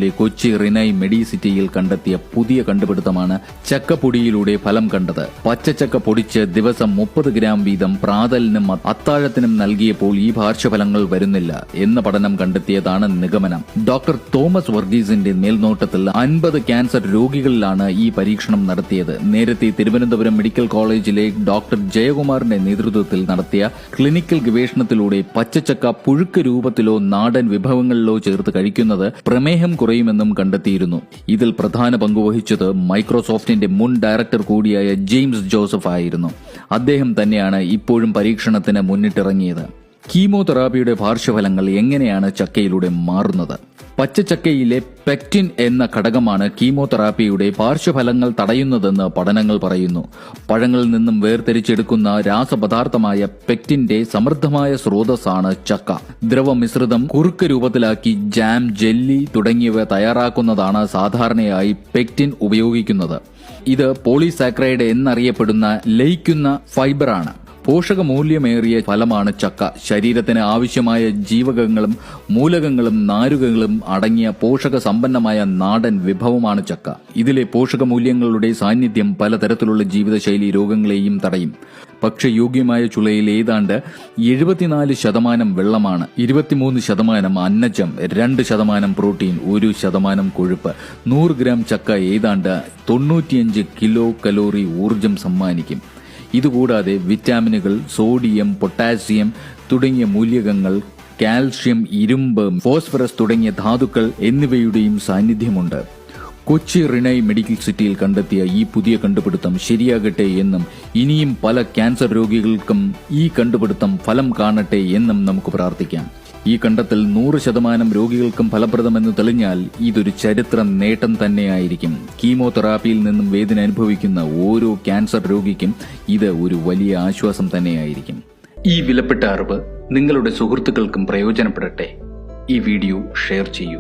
കൊച്ചി റിനൈ മെഡിസിറ്റിയിൽ കണ്ടെത്തിയ പുതിയ കണ്ടുപിടുത്തമാണ് ചക്കപ്പൊടിയിലൂടെ ഫലം കണ്ടത്. പച്ചച്ചക്ക പൊടിച്ച് ദിവസം 30 ഗ്രാം വീതം പ്രാതലിനും അത്താഴത്തിനും നൽകിയപ്പോൾ ഈ പാർശ്വഫലങ്ങൾ വരുന്നില്ല എന്ന പഠനം കണ്ടെത്തിയതാണ് നിഗമനം. ഡോക്ടർ തോമസ് വർഗീസിന്റെ മേൽനോട്ടത്തിൽ 50 ക്യാൻസർ രോഗികളിലാണ് ഈ പരീക്ഷണം നടത്തിയത്. നേരത്തെ തിരുവനന്തപുരം മെഡിക്കൽ കോളേജിലെ ഡോക്ടർ ജയകുമാറിന്റെ നേതൃത്വത്തിൽ നടത്തിയ ക്ലിനിക്കൽ ഗവേഷണത്തിലൂടെ പച്ചച്ചക്ക പുഴുക്ക് രൂപത്തിലോ നാടൻ വിഭവങ്ങളിലോ ചേർത്ത് കഴിക്കുന്നത് പ്രമേഹം കുറയുമെന്നും കണ്ടെത്തിയിരുന്നു. ഇതിൽ പ്രധാന പങ്കുവഹിച്ചത് മൈക്രോസോഫ്റ്റിന്റെ മുൻ ഡയറക്ടർ കൂടിയായ ജെയിംസ് ജോസഫ് ആയിരുന്നു. അദ്ദേഹം തന്നെയാണ് ഇപ്പോഴും പരീക്ഷണത്തിന് മുന്നിട്ടിറങ്ങിയത്. കീമോതെറാപ്പിയുടെ പാർശ്വഫലങ്ങൾ എങ്ങനെയാണ് ചക്കയിലൂടെ മാറുന്നത്? പച്ചച്ചക്കയിലെ പെക്റ്റിൻ എന്ന ഘടകമാണ് കീമോതെറാപ്പിയുടെ പാർശ്വഫലങ്ങൾ തടയുന്നതെന്ന് പഠനങ്ങൾ പറയുന്നു. പഴങ്ങളിൽ നിന്നും വേർതിരിച്ചെടുക്കുന്ന രാസപദാർത്ഥമായ പെക്റ്റിന്റെ സമൃദ്ധമായ സ്രോതസ്സാണ് ചക്ക. ദ്രവമിശ്രിതം കുറുക്ക് രൂപത്തിലാക്കി ജാം, ജെല്ലി തുടങ്ങിയവ തയ്യാറാക്കുന്നതാണ് സാധാരണയായി പെക്റ്റിൻ ഉപയോഗിക്കുന്നത്. ഇത് പോളിസാക്കറൈഡ് എന്നറിയപ്പെടുന്ന ലയിക്കുന്ന ഫൈബറാണ്. പോഷകമൂല്യമേറിയ ഫലമാണ് ചക്ക. ശരീരത്തിന് ആവശ്യമായ ജീവകങ്ങളും മൂലകങ്ങളും നാരുകളും അടങ്ങിയ പോഷക സമ്പന്നമായ നാടൻ വിഭവമാണ് ചക്ക. ഇതിലെ പോഷകമൂല്യങ്ങളുടെ സാന്നിധ്യം പലതരത്തിലുള്ള ജീവിതശൈലി രോഗങ്ങളെയും തടയും. ഭക്ഷ്യയോഗ്യമായ ചുളയിൽ ഏതാണ്ട് 74% വെള്ളമാണ്, 23% അന്നജം, 2% പ്രോട്ടീൻ, 1% കൊഴുപ്പ്. 100 ഗ്രാം ചക്ക ഏതാണ്ട് 95 കിലോ കലോറി ഊർജം സമ്മാനിക്കും. ഇതുകൂടാതെ വിറ്റാമിനുകൾ, സോഡിയം, പൊട്ടാസ്യം തുടങ്ങിയ മൂലകങ്ങൾ, കാൽഷ്യം, ഇരുമ്പ്, ഫോസ്ഫറസ് തുടങ്ങിയ ധാതുക്കൾ എന്നിവയുടെയും സാന്നിധ്യമുണ്ട്. കൊച്ചി റിനൈ മെഡിക്കൽ സിറ്റിയിൽ കണ്ടെത്തിയ ഈ പുതിയ കണ്ടുപിടുത്തം ശരിയാകട്ടെ എന്നും ഇനിയും പല ക്യാൻസർ രോഗികൾക്കും ഈ കണ്ടുപിടുത്തം ഫലം കാണട്ടെ എന്നും നമുക്ക് പ്രാർത്ഥിക്കാം. ഈ കണ്ടെത്തൽ 100% രോഗികൾക്കും ഫലപ്രദമെന്ന് തെളിഞ്ഞാൽ ഇതൊരു ചരിത്ര നേട്ടം തന്നെയായിരിക്കും. കീമോതെറാപ്പിയിൽ നിന്നും വേദന അനുഭവിക്കുന്ന ഓരോ ക്യാൻസർ രോഗിക്കും ഇത് ഒരു വലിയ ആശ്വാസം തന്നെയായിരിക്കും. ഈ വിലപ്പെട്ട അറിവ് നിങ്ങളുടെ സുഹൃത്തുക്കൾക്കും പ്രയോജനപ്പെടട്ടെ. ഈ വീഡിയോ ഷെയർ ചെയ്യൂ.